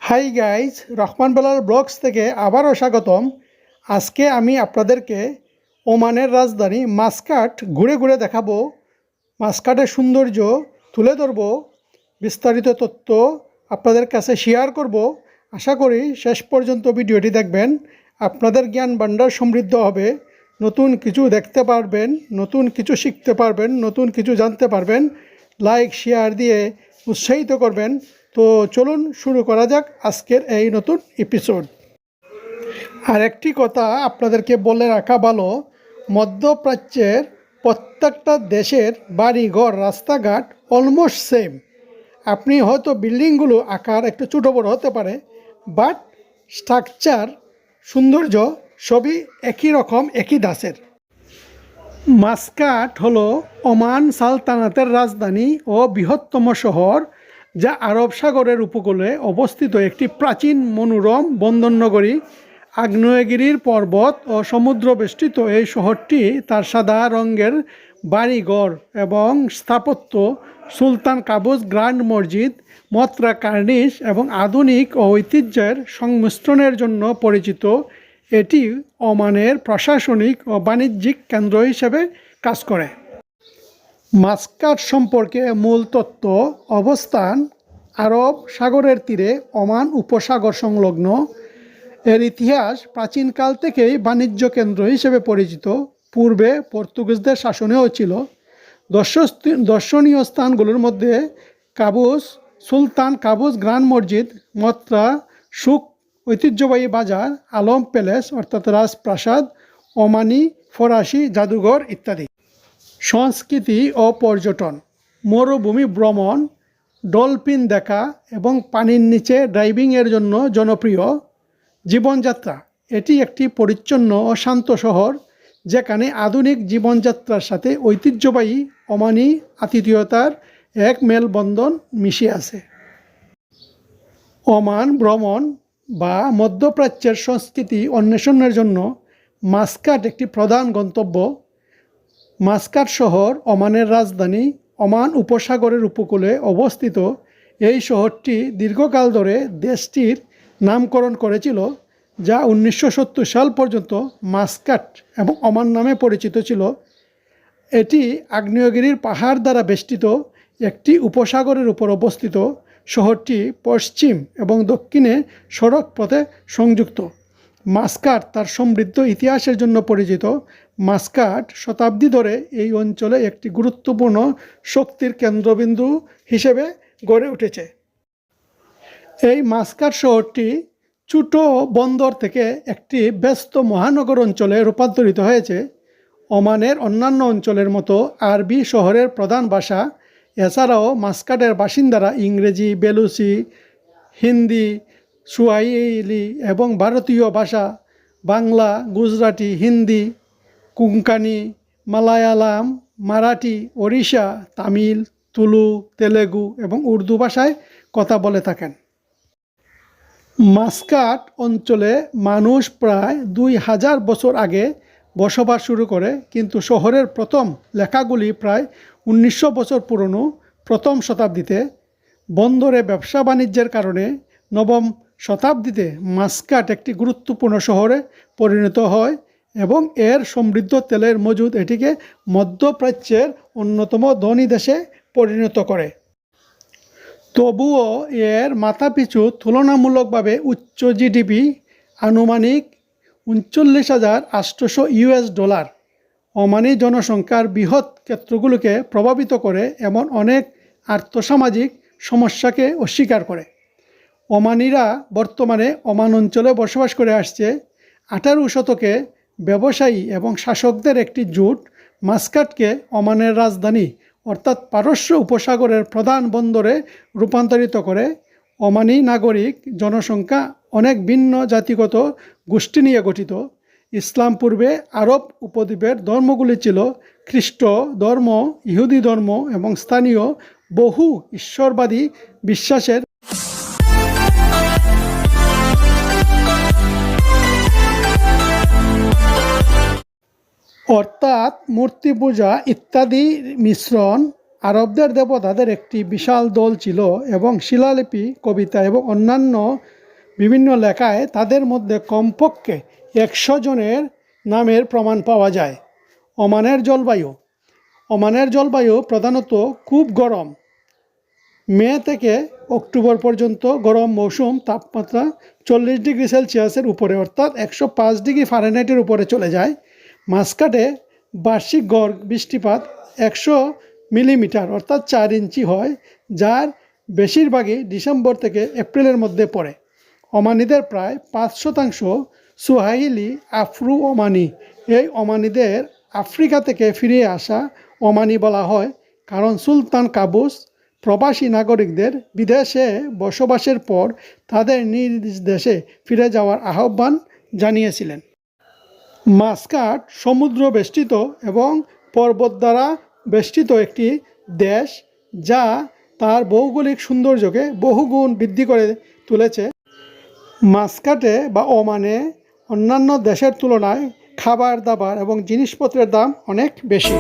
High guys, Rahman Belal blogs থেকে আবারও স্বাগতম। আজকে আমি আপনাদেরকে ওমানের রাজধানী মাসকাট ঘুরে ঘুরে দেখাবো। মাসকাটের সৌন্দর্য তুলে ধরব, বিস্তারিত তথ্য আপনাদের কাছে শেয়ার করব। আশা করি শেষ পর্যন্ত ভিডিওটি দেখবেন, আপনাদের জ্ঞান ভাণ্ডার সমৃদ্ধ হবে। নতুন কিছু দেখতে পারবেন, নতুন কিছু শিখতে পারবেন, নতুন কিছু জানতে পারবেন। লাইক শেয়ার দিয়ে উৎসাহিত করবেন। তো চলুন শুরু করা যাক আজকের এই নতুন এপিসোড। আরেকটি কথা আপনাদেরকে বলে রাখা ভালো, মধ্যপ্রাচ্যের প্রত্যেকটা দেশের বাড়িঘর রাস্তাঘাট অলমোস্ট সেম। আপনি হয়তো বিল্ডিংগুলো আকার একটু ছোটো বড়ো হতে পারে, বাট স্ট্রাকচার সৌন্দর্য সবই একই রকম, একই দাসের। মাসকাট হলো ওমান সালতানাতের রাজধানী ও বৃহত্তম শহর, যা আরব সাগরের উপকূলে অবস্থিত একটি প্রাচীন মনোরম বন্দরনগরী। আগ্নেয়গিরির পর্বত ও সমুদ্র বেষ্টিত এই শহরটি তার সাদা রঙের বাড়িঘর এবং স্থাপত্য, সুলতান কাবুস গ্র্যান্ড মসজিদ, মত্রা কার্নিশ এবং আধুনিক ও ঐতিহ্যের সংমিশ্রণের জন্য পরিচিত। এটি ওমানের প্রশাসনিক ও বাণিজ্যিক কেন্দ্র হিসেবে কাজ করে। মাসকাট সম্পর্কে মূল তথ্য: অবস্থান আরব সাগরের তীরে, ওমান উপসাগর সংলগ্ন। এর ইতিহাস প্রাচীনকাল থেকেই বাণিজ্য কেন্দ্র হিসেবে পরিচিত, পূর্বে পর্তুগিজদের শাসনেও ছিল। দর্শনীয় স্থানগুলোর মধ্যে সুলতান কাবুস গ্র্যান্ড মসজিদ, মত্রা সুক ঐতিহ্যবাহী বাজার, আলম প্যালেস অর্থাৎ রাজপ্রাসাদ, ওমানি ফরাসি জাদুঘর ইত্যাদি। সংস্কৃতি ও পর্যটন: মরুভূমি ভ্রমণ, ডলফিন দেখা এবং পানির নিচে ড্রাইভিংয়ের জন্য জনপ্রিয়। জীবনযাত্রা: এটি একটি পরিচ্ছন্ন ও শান্ত শহর, যেখানে আধুনিক জীবনযাত্রার সাথে ঐতিহ্যবাহী ওমানি আতিথেয়তার এক মেলবন্ধন মিশে আছে। ওমান ভ্রমণ বা মধ্যপ্রাচ্যের সংস্কৃতি অন্বেষণের জন্য মাসকাট একটি প্রধান গন্তব্য। মাসকাট শহর ওমানের রাজধানী, ওমান উপসাগরের উপকূলে অবস্থিত। এই শহরটি দীর্ঘকাল ধরে দেশটির নামকরণ করেছিল, যা 1970 সাল পর্যন্ত মাসকাট এবং ওমান নামে পরিচিত ছিল। এটি আগ্নেয়গিরির পাহাড় দ্বারা বেষ্টিত একটি উপসাগরের উপর অবস্থিত। শহরটি পশ্চিম এবং দক্ষিণে সড়ক পথে সংযুক্ত। মাসকাট তার সমৃদ্ধ ইতিহাসের জন্য পরিচিত। মাসকাট শতাব্দী ধরে এই অঞ্চলে একটি গুরুত্বপূর্ণ শক্তির কেন্দ্রবিন্দু হিসেবে গড়ে উঠেছে। এই মাসকাট শহরটি ছোট বন্দর থেকে একটি ব্যস্ত মহানগর অঞ্চলে রূপান্তরিত হয়েছে। ওমানের অন্যান্য অঞ্চলের মতো আরবি শহরের প্রধান ভাষা। এছাড়াও মাসকাটের বাসিন্দারা ইংরেজি, বেলুচি, হিন্দি, সুয়াহিলি এবং ভারতীয় ভাষা বাংলা, গুজরাটি, হিন্দি, কোঙ্কানি, মালায়ালাম, মারাঠি, ওড়িশা, তামিল, তুলু, তেলেগু এবং উর্দু ভাষায় কথা বলে থাকেন। মাসকাট অঞ্চলে মানুষ প্রায় 2000 বছর আগে বসবাস শুরু করে, কিন্তু শহরের প্রথম লেখাগুলি প্রায় 1900 বছর পুরনো। প্রথম শতাব্দীতে বন্দরে ব্যবসা বাণিজ্যের কারণে নবম শতাব্দীতে মাসকাট একটি গুরুত্বপূর্ণ শহরে পরিণত হয় এবং এর সমৃদ্ধ তেলের মজুদ এটিকে মধ্যপ্রাচ্যের অন্যতম ধনী দেশে পরিণত করে। তবুও এর মাথাপিছু তুলনামূলকভাবে উচ্চ জিডিপি, আনুমানিক $39,800 ওমানি জনসংখ্যার বৃহৎ ক্ষেত্রগুলোকে প্রভাবিত করে এমন অনেক আর্থসামাজিক সমস্যাকে অস্বীকার করে। ওমানিরা বর্তমানে ওমান অঞ্চলে বসবাস করে আসছে। 18 শতকে ব্যবসায়ী এবং শাসকদের একটি জোট মাসকাটকে ওমানের রাজধানী অর্থাৎ পারস্য উপসাগরের প্রধান বন্দরে রূপান্তরিত করে। ওমানি নাগরিক জনসংখ্যা অনেক ভিন্ন জাতিগত গোষ্ঠী নিয়ে গঠিত। ইসলাম পূর্বে আরব উপদ্বীপের ধর্মগুলি ছিল খ্রিস্ট ধর্ম, ইহুদি ধর্ম এবং স্থানীয় বহু ঈশ্বরবাদী বিশ্বাসের। অর্থাৎ মূর্তি পূজা ইত্যাদি মিশ্রণ। আরবদের দেবতাদের একটি বিশাল দল ছিল এবং শিলালিপি, কবিতা এবং অন্যান্য বিভিন্ন লেখায় তাদের মধ্যে কমপক্ষে 100 জনের নামের প্রমাণ পাওয়া যায়। ওমানের জলবায়ু প্রধানত খুব গরম। মে থেকে অক্টোবর পর্যন্ত গরম মৌসুম, তাপমাত্রা 40 ডিগ্রি সেলসিয়াসের উপরে অর্থাৎ 105 ডিগ্রি ফারেনহাইটের উপরে চলে যায়। মাস্কাটে বার্ষিক গড় বৃষ্টিপাত 100 মিলিমিটার অর্থাৎ 4 ইঞ্চি হয়, যার বেশিরভাগই ডিসেম্বর থেকে এপ্রিলের মধ্যে পড়ে। ওমানিদের প্রায় 5% সুয়াহিলি আফ্রো ওমানি। এই ওমানিদের আফ্রিকা থেকে ফিরে আসা ওমানি বলা হয়, কারণ সুলতান কাবুস প্রবাসী নাগরিকদের বিদেশে বসবাসের পর তাদের নিজ দেশে ফিরে যাওয়ার আহ্বান জানিয়েছিলেন। মাস্কাট সমুদ্র বেষ্টিত এবং পর্বত দ্বারা বেষ্টিত একটি দেশ, যা তার ভৌগোলিক সৌন্দর্যকে বহুগুণ বৃদ্ধি করে তুলেছে। মাস্কাটে বা ওমানে অন্যান্য দেশের তুলনায় খাবার দাবার এবং জিনিসপত্রের দাম অনেক বেশি।